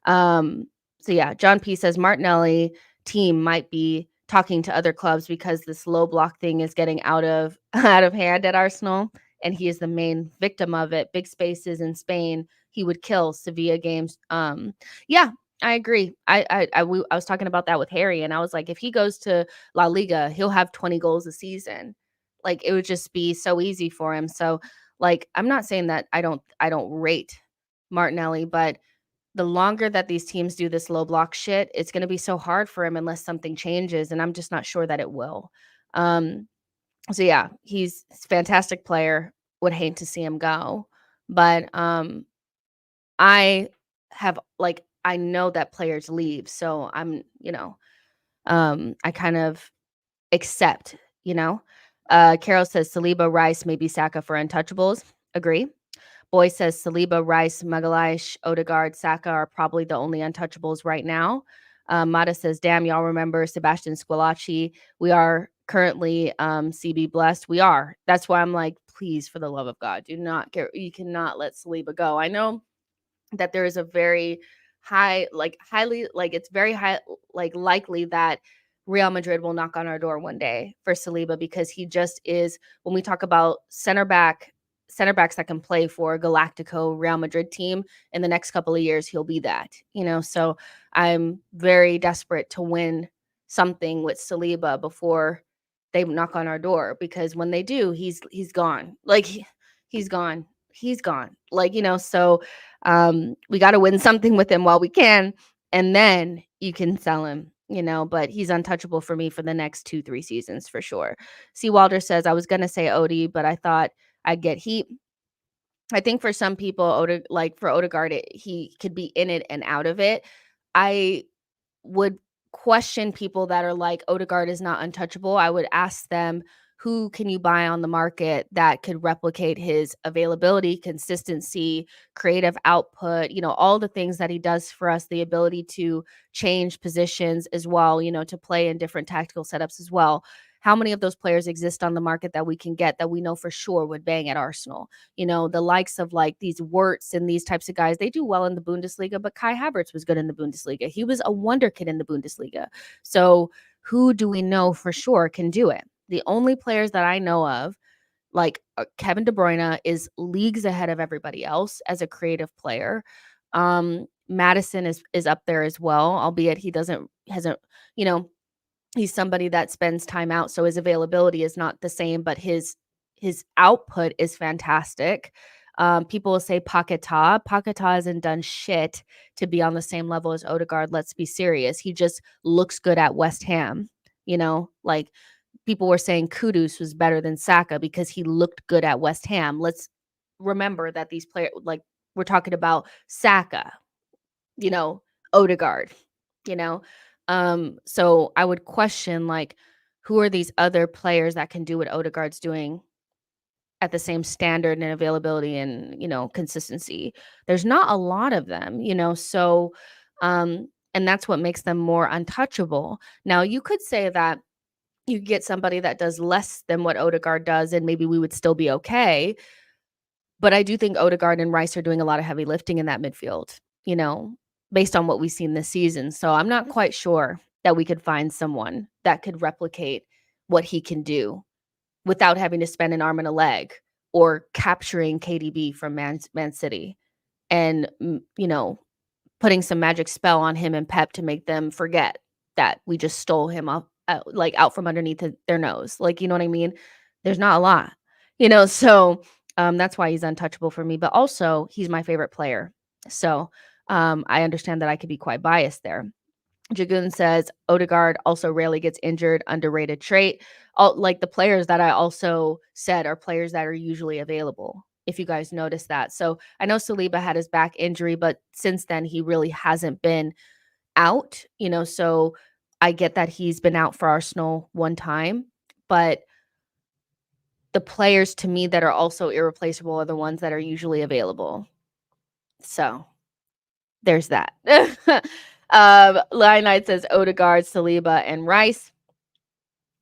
So yeah, John P says Martinelli team might be talking to other clubs because this low block thing is getting out of out of hand at Arsenal, and he is the main victim of it. Big spaces in Spain, he would kill Sevilla games. Yeah, I agree. I was talking about that with Harry, and I was like, if he goes to La Liga, he'll have 20 goals a season. Like it would just be so easy for him. So like I'm not saying that I don't rate Martinelli, but the longer that these teams do this low block shit, it's going to be so hard for him unless something changes, and I'm just not sure that it will. Um so yeah, he's a fantastic player. Would hate to see him go. But I have like I know that players leave, so I kind of accept, you know? Carol says Saliba, Rice, maybe Saka for untouchables. Agree. Boy says Saliba, Rice, Magalhaes, Odegaard, Saka are probably the only untouchables right now. Mata says, damn, y'all remember Sebastian Squillaci. We are currently CB blessed. We are. That's why I'm like, please, for the love of God, you cannot let Saliba go. I know that there is a very highly, like it's very high, like likely that Real Madrid will knock on our door one day for Saliba because he just is. When we talk about center backs that can play for Galactico Real Madrid team in the next couple of years, he'll be that. So I'm very desperate to win something with Saliba before they knock on our door because when they do, he's gone. Like he's gone. He's gone. So we got to win something with him while we can, and then you can sell him, but he's untouchable for me for the next 2-3 seasons for sure. C. Walter says, I was going to say Odie, but I thought I'd get heat. I think for some people, like for Odegaard, he could be in it and out of it. I would question people that are like, Odegaard is not untouchable. I would ask them, who can you buy on the market that could replicate his availability, consistency, creative output, all the things that he does for us, the ability to change positions as well, to play in different tactical setups as well. How many of those players exist on the market that we can get that we know for sure would bang at Arsenal? The likes of like these Wirtz and these types of guys, they do well in the Bundesliga, but Kai Havertz was good in the Bundesliga. He was a wonder kid in the Bundesliga. So who do we know for sure can do it? The only players that I know of, like Kevin De Bruyne, is leagues ahead of everybody else as a creative player. Madison is up there as well, albeit he hasn't, he's somebody that spends time out, so his availability is not the same, but his output is fantastic. People will say Paquetá. Paquetá hasn't done shit to be on the same level as Odegaard. Let's be serious. He just looks good at West Ham. Like people were saying Kudus was better than Saka because he looked good at West Ham. Let's remember that these players, like we're talking about Saka, Odegaard, you know. So I would question like who are these other players that can do what Odegaard's doing at the same standard and availability and consistency. There's not a lot of them, so and that's what makes them more untouchable. Now you could say that you get somebody that does less than what Odegaard does and maybe we would still be okay, but I do think Odegaard and Rice are doing a lot of heavy lifting in that midfield, based on what we've seen this season. So I'm not quite sure that we could find someone that could replicate what he can do without having to spend an arm and a leg or capturing KDB from Man City and, putting some magic spell on him and Pep to make them forget that we just stole him off, out from underneath their nose. Like, you know what I mean? There's not a lot, so that's why he's untouchable for me. But also, he's my favorite player. So I understand that I could be quite biased there. Jagoon says Odegaard also rarely gets injured, underrated trait. All like the players that I also said are players that are usually available. If you guys noticed that. So I know Saliba had his back injury, but since then he really hasn't been out, so I get that he's been out for Arsenal one time, but the players to me that are also irreplaceable are the ones that are usually available. So there's that. Lion Knight says Odegaard, Saliba, and Rice.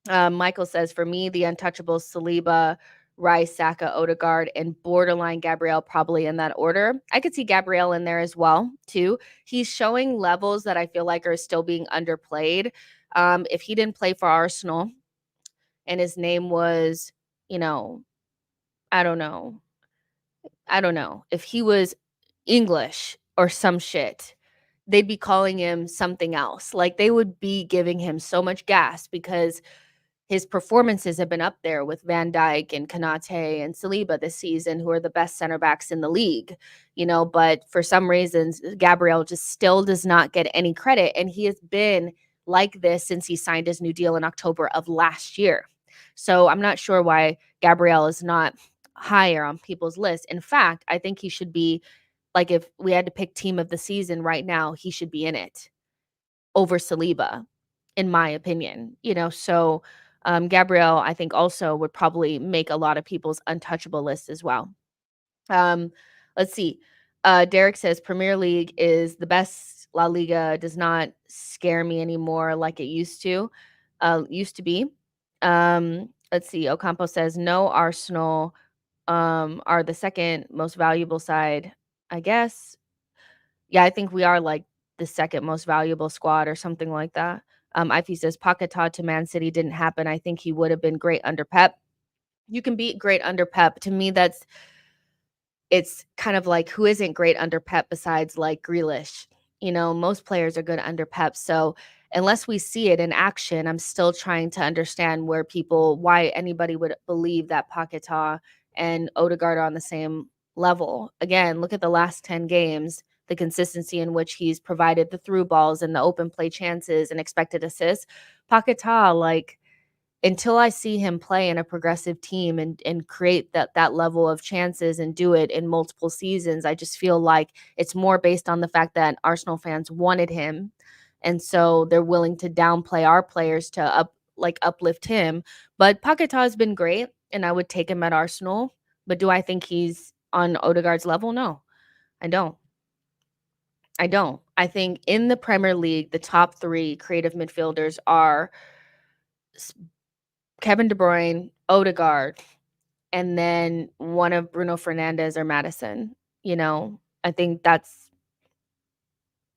Michael says, for me, the untouchables, Saliba, Rice, Saka, Odegaard, and borderline Gabriel, probably in that order. I could see Gabriel in there as well, too. He's showing levels that I feel like are still being underplayed. If he didn't play for Arsenal and his name was, you know, I don't know. I don't know. If he was English or some shit, they'd be calling him something else. Like they would be giving him so much gas because his performances have been up there with Van Dijk and Konate and Saliba this season, who are the best center backs in the league, but for some reasons, Gabriel just still does not get any credit. And he has been like this since he signed his new deal in October of last year. So I'm not sure why Gabriel is not higher on people's list. In fact, I think he should be like if we had to pick team of the season right now, he should be in it over Saliba, in my opinion, So Gabriel, I think, also would probably make a lot of people's untouchable list as well. Um, let's see. Derek says Premier League is the best. La Liga does not scare me anymore like it used to be. Let's see. Ocampo says no. Arsenal are the second most valuable side, I guess. Yeah, I think we are like the second most valuable squad or something like that. Ify says Paquetá to Man City didn't happen. I think he would have been great under Pep. You can beat great under Pep. To me, it's kind of like who isn't great under Pep besides like Grealish. Most players are good under Pep. So unless we see it in action, I'm still trying to understand why anybody would believe that Paquetá and Odegaard are on the same level. Again, look at the last 10 games, the consistency in which he's provided the through balls and the open play chances and expected assists. Paquetá, like, until I see him play in a progressive team and create that level of chances and do it in multiple seasons, I just feel like it's more based on the fact that Arsenal fans wanted him. And so they're willing to downplay our players to uplift him. But Paquetá has been great and I would take him at Arsenal. But do I think he's on Odegaard's level? No, I don't. I don't. I think in the Premier League, the top 3 creative midfielders are Kevin De Bruyne, Odegaard, and then one of Bruno Fernandes or Madison. I think that's,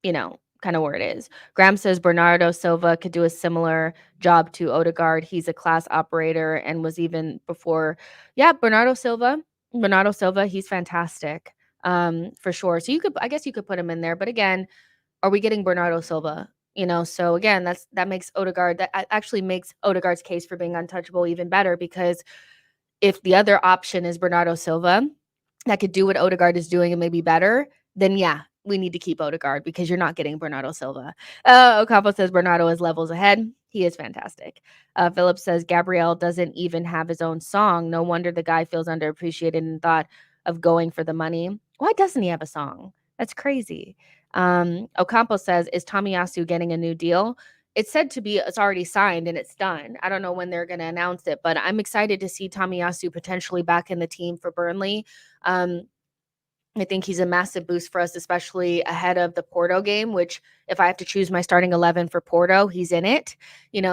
kind of where it is. Graham says Bernardo Silva could do a similar job to Odegaard. He's a class operator and was even before. Yeah, Bernardo Silva, he's fantastic. For sure. So I guess you could put him in there. But again, are we getting Bernardo Silva? So again, that makes Odegaard, that actually makes Odegaard's case for being untouchable even better, because if the other option is Bernardo Silva that could do what Odegaard is doing and maybe better, then yeah, we need to keep Odegaard because you're not getting Bernardo Silva. Ocampo says Bernardo is levels ahead. He is fantastic. Philip says Gabriel doesn't even have his own song. No wonder the guy feels underappreciated and thought of going for the money. Why doesn't he have a song? That's crazy. Ocampo says, is Tomiyasu getting a new deal? It's already signed and it's done. I don't know when they're going to announce it, but I'm excited to see Tomiyasu potentially back in the team for Burnley. I think he's a massive boost for us, especially ahead of the Porto game, which if I have to choose my starting 11 for Porto, he's in it.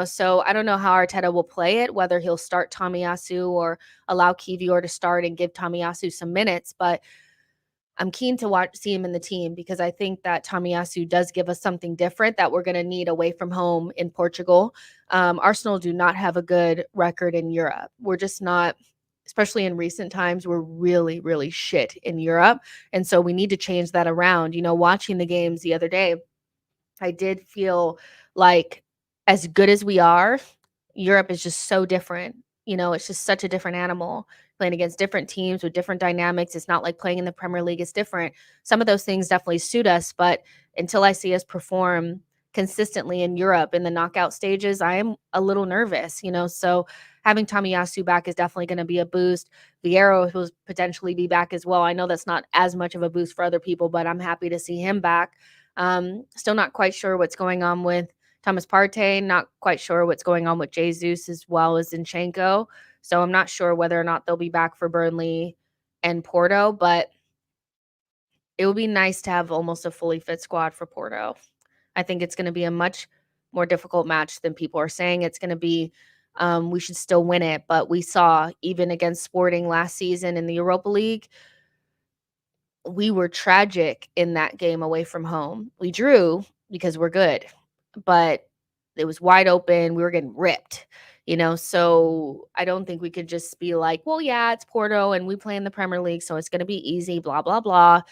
So I don't know how Arteta will play it, whether he'll start Tomiyasu or allow Kivior to start and give Tomiyasu some minutes, but I'm keen to see him in the team because I think that Tomiyasu does give us something different that we're going to need away from home in Portugal. Arsenal do not have a good record in Europe. We're just not, especially in recent times, we're really, really shit in Europe. And so we need to change that around. Watching the games the other day, I did feel like as good as we are, Europe is just so different. It's just such a different animal playing against different teams with different dynamics. It's not like playing in the Premier League is different. Some of those things definitely suit us, but until I see us perform consistently in Europe in the knockout stages, I am a little nervous. So having Tomiyasu back is definitely going to be a boost. Vieira will potentially be back as well. I know that's not as much of a boost for other people, but I'm happy to see him back. Still not quite sure what's going on with Thomas Partey, not quite sure what's going on with Jesus as well as Zinchenko. So I'm not sure whether or not they'll be back for Burnley and Porto, but it would be nice to have almost a fully fit squad for Porto. I think it's going to be a much more difficult match than people are saying it's going to be. We should still win it, but we saw even against Sporting last season in the Europa League, we were tragic in that game away from home. We drew because we're good, but it was wide open. We were getting ripped. So I don't think we could just be like, well, yeah, it's Porto and we play in the Premier League, so it's going to be easy, blah, blah, blah.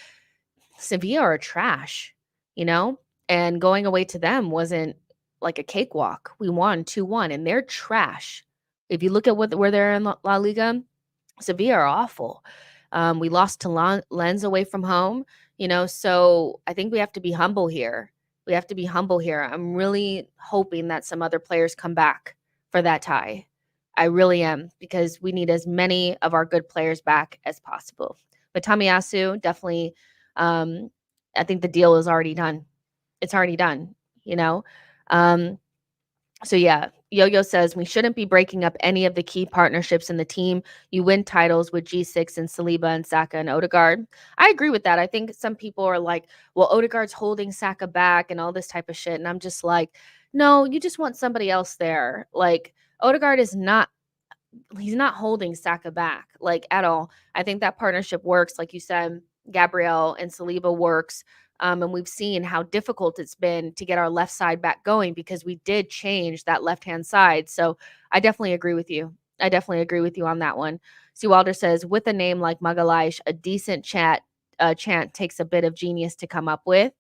Sevilla are trash, you know, and going away to them wasn't like a cakewalk. We won 2-1 and they're trash. If you look at where they're in La Liga, Sevilla are awful. We lost to Lens away from home, so I think we have to be humble here. We have to be humble here. I'm really hoping that some other players come back for that tie. I really am, because we need as many of our good players back as possible. But Tomiyasu, definitely, um, I think the deal is already done. It's already done, you know? Um, so yeah, Yo-Yo says we shouldn't be breaking up any of the key partnerships in the team. You win titles with G6 and Saliba and Saka and Odegaard. I agree with that. I think some people are like, well, Odegaard's holding Saka back and all this type of shit. And I'm just like, no, you just want somebody else there. Like, Odegaard is not he's not holding Saka back, like, at all. I think that partnership works, like you said, Gabriel and Saliba works, and we've seen how difficult it's been to get our left side back going because we did change that left-hand side, so I definitely agree with you. I definitely agree with you on that one. C. Wilder says, "With a name like Magalhaes, a decent chant takes a bit of genius to come up with."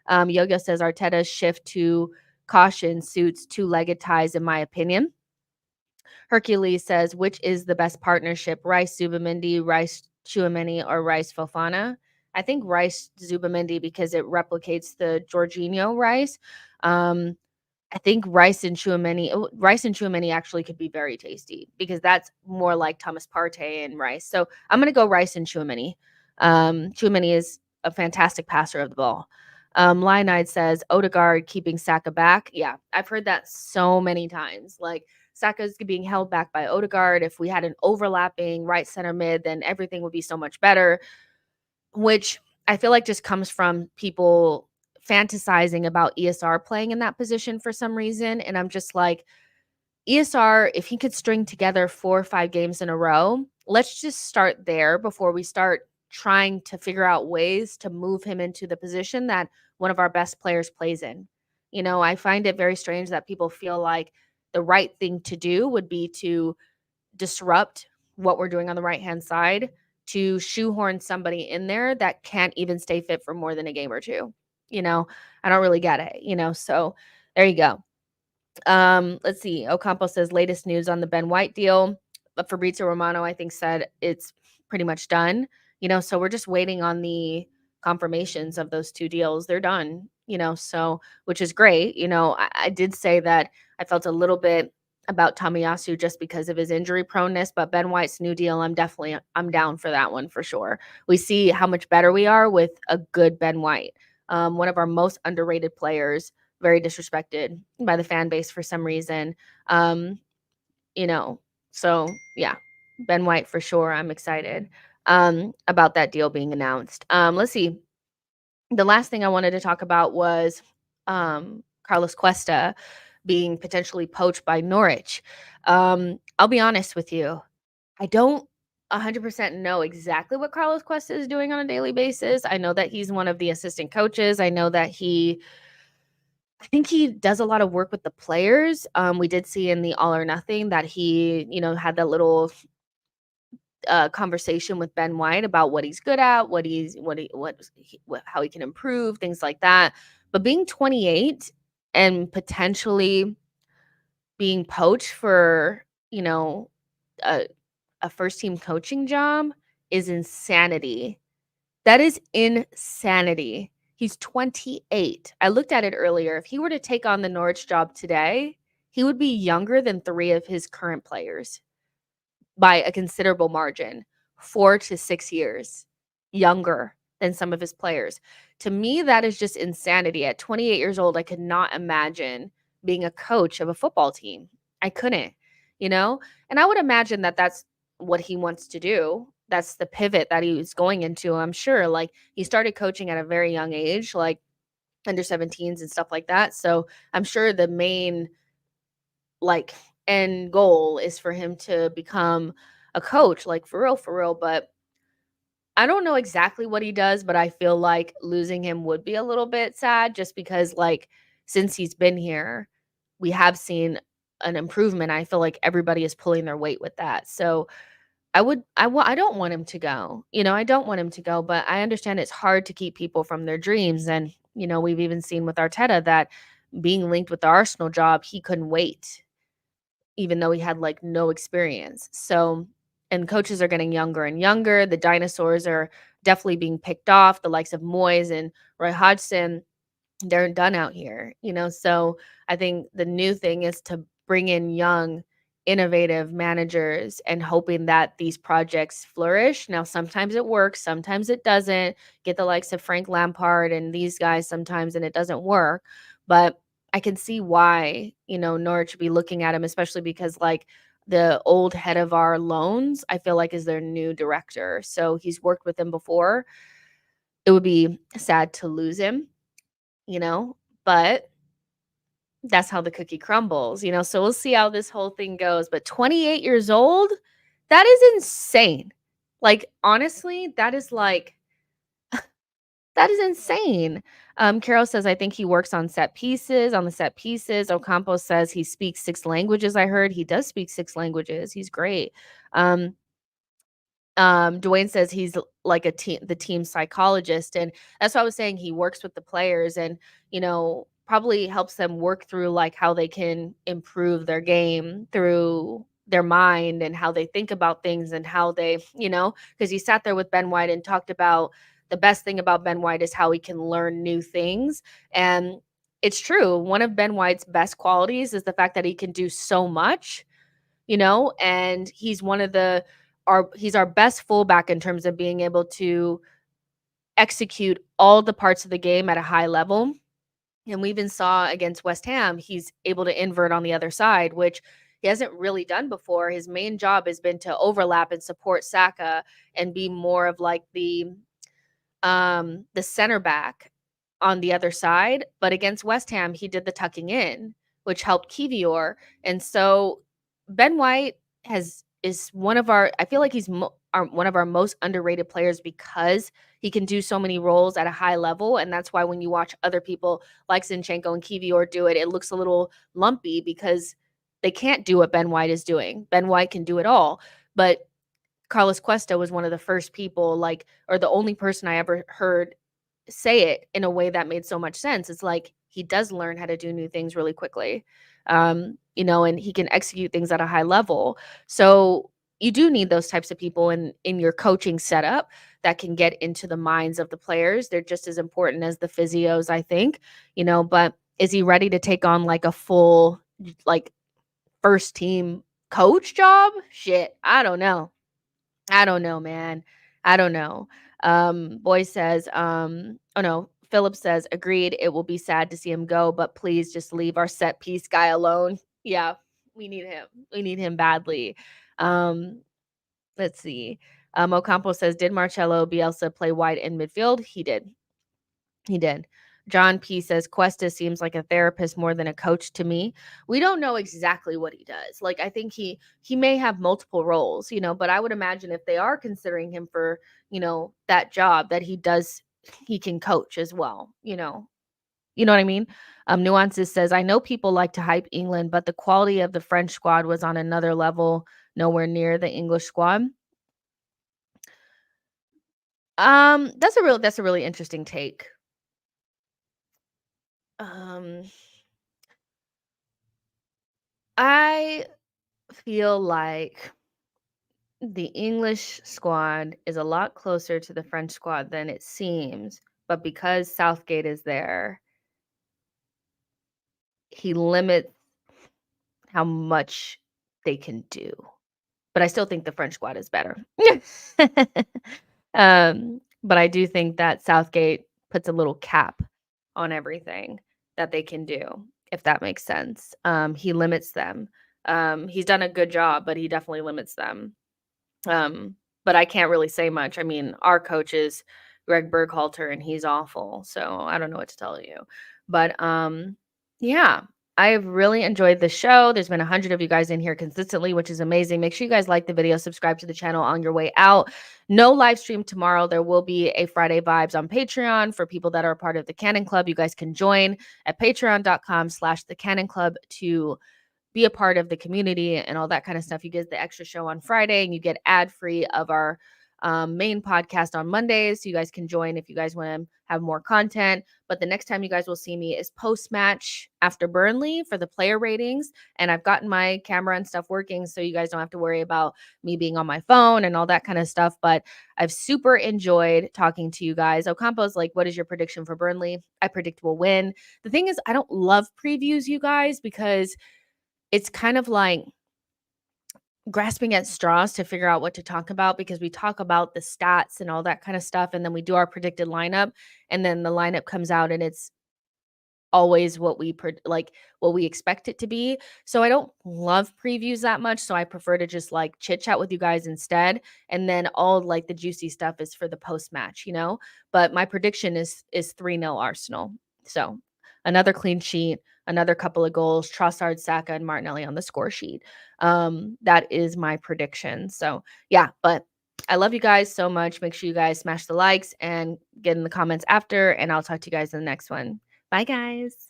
Yo-Yo says, "Arteta's shift to caution suits two-legged ties, in my opinion." Hercules says, which is the best partnership, Rice Zubamendi, Rice Chouameni, or Rice Fofana? I think Rice Zubamendi because it replicates the Jorginho Rice. I think Rice and Chouameni actually could be very tasty because that's more like Thomas Partey and Rice. So I'm going to go Rice and Chouameni. Chouameni is a fantastic passer of the ball. Lionide says Odegaard keeping Saka back. Yeah, I've heard that so many times. Like, Saka's being held back by Odegaard. If we had an overlapping right center mid, then everything would be so much better, which I feel like just comes from people fantasizing about ESR playing in that position for some reason. And I'm just like, ESR, if he could string together 4 or 5 games in a row, let's just start there before we start trying to figure out ways to move him into the position that one of our best players plays in. I find it very strange that people feel like the right thing to do would be to disrupt what we're doing on the right-hand side to shoehorn somebody in there that can't even stay fit for more than a game or two. I don't really get it. So there you go. Let's see. Ocampo says latest news on the Ben White deal. But Fabrizio Romano, I think, said it's pretty much done. So we're just waiting on the confirmations of those 2 deals. They're done, so which is great. I did say that I felt a little bit about Tomiyasu just because of his injury proneness, but Ben White's new deal, I'm down for that one for sure. We see how much better we are with a good Ben White. One of our most underrated players, very disrespected by the fan base for some reason. Um, you know, so yeah, Ben White for sure. I'm excited about that deal being announced. Let's see. The last thing I wanted to talk about was Carlos Cuesta being potentially poached by Norwich. I'll be honest with you. I don't 100% know exactly what Carlos Cuesta is doing on a daily basis. I know that he's one of the assistant coaches. I know that I think he does a lot of work with the players. We did see in the All or Nothing that he had that little conversation with Ben White about what he's good at, how he can improve, things like that. But being 28 and potentially being poached for, a first team coaching job is insanity. That is insanity. He's 28. I looked at it earlier. If he were to take on the Norwich job today, he would be younger than 3 of his current players by a considerable margin, 4 to 6 years younger than some of his players. To me, that is just insanity. At 28 years old, I could not imagine being a coach of a football team. I couldn't, you know? And I would imagine that that's what he wants to do. That's the pivot that he was going into, I'm sure. Like, he started coaching at a very young age, like under 17s and stuff like that. So I'm sure the main like end goal is for him to become a coach, like for real. But I don't know exactly what he does, but I feel like losing him would be a little bit sad just because, like, since he's been here, we have seen an improvement. I feel like everybody is pulling their weight with that. So I don't want him to go. I don't want him to go, but I understand it's hard to keep people from their dreams. And, we've even seen with Arteta that being linked with the Arsenal job, he couldn't wait even though he had, like, no experience. So and coaches are getting younger and younger. The dinosaurs are definitely being picked off, the likes of Moyes and Roy Hodgson, they're done out here, So I think the new thing is to bring in young, innovative managers and hoping that these projects flourish. Now, sometimes it works, sometimes it doesn't. Get the likes of Frank Lampard and these guys sometimes, and it doesn't work. But I can see why, Norwich would be looking at him, especially because, like, the old head of our loans, I feel like, is their new director. So he's worked with them before. It would be sad to lose him, you know, but that's how the cookie crumbles, so we'll see how this whole thing goes. But 28 years old, that is insane. Like, honestly, that is insane. Carol says, I think he works on the set pieces. Ocampo says he speaks 6 languages. I heard he does speak 6 languages. He's great. Um, Dwayne says he's like the team psychologist, and that's what I was saying. He works with the players and, probably helps them work through, like, how they can improve their game through their mind and how they think about things and how they, because he sat there with Ben White and talked about the best thing about Ben White is how he can learn new things. And it's true. One of Ben White's best qualities is the fact that he can do so much, and he's one of he's our best fullback in terms of being able to execute all the parts of the game at a high level. And we even saw against West Ham, he's able to invert on the other side, which he hasn't really done before. His main job has been to overlap and support Saka and be more of like the center back on the other side. But against West Ham, he did the tucking in, which helped Kivior. And so Ben White is one of our, I feel like he's one of our most underrated players because he can do so many roles at a high level. And that's why when you watch other people like Zinchenko and Kivior do it, it looks a little lumpy because they can't do what Ben White is doing. Ben White can do it all. But Carlos Cuesta was one of the first people, like, or the only person I ever heard say it in a way that made so much sense. It's like he does learn how to do new things really quickly, and he can execute things at a high level. So you do need those types of people in your coaching setup that can get into the minds of the players. They're just as important as the physios, I think, but is he ready to take on like a full, like, first team coach job? Shit, I don't know. I don't know, man. I don't know. Boy says, oh no, Philip says, agreed. It will be sad to see him go, but please just leave our set piece guy alone. Yeah, we need him. We need him badly. Um, let's see. Ocampo says, did Marcelo Bielsa play wide in midfield? He did. He did. John P says Cuesta seems like a therapist more than a coach to me. We don't know exactly what he does. Like, I think he may have multiple roles, but I would imagine if they are considering him for, that job that he can coach as well, You know what I mean? Nuances says, I know people like to hype England, but the quality of the French squad was on another level, nowhere near the English squad. That's a really interesting take. Um I feel like The English squad is a lot closer to the French squad than it seems, but because Southgate is there, he limits how much they can do. But I still think the French squad is better. But I do think that Southgate puts a little cap on everything that they can do, if that makes sense. He limits them. He's done a good job, but he definitely limits them. But I can't really say much. I mean, our coach is Greg Berghalter, and he's awful, so I don't know what to tell you. But, yeah, I've really enjoyed the show. There's been 100 of you guys in here consistently, which is amazing. Make sure you guys like the video, subscribe to the channel on your way out. No live stream tomorrow. There will be a Friday Vibes on Patreon for people that are a part of the Cannon Club. You guys can join at patreon.com/the Cannon Club to be a part of the community and all that kind of stuff. You get the extra show on Friday, and you get ad free of our main podcast on Mondays. So you guys can join if you guys want to have more content. But the next time you guys will see me is post match after Burnley for the player ratings. And I've gotten my camera and stuff working, so you guys don't have to worry about me being on my phone and all that kind of stuff. But I've super enjoyed talking to you guys. Ocampo's like, what is your prediction for Burnley? I predict we'll win. The thing is, I don't love previews, you guys, because it's kind of like grasping at straws to figure out what to talk about, because we talk about the stats and all that kind of stuff, and then we do our predicted lineup, and then the lineup comes out and it's always what we like what we expect it to be. So I don't love previews that much, so I prefer to just like chit chat with you guys instead, and then all like the juicy stuff is for the post match, But my prediction is 3-0 Arsenal. So another clean sheet, another couple of goals, Trossard, Saka, and Martinelli on the score sheet. That is my prediction. So yeah, but I love you guys so much. Make sure you guys smash the likes and get in the comments after, and I'll talk to you guys in the next one. Bye, guys.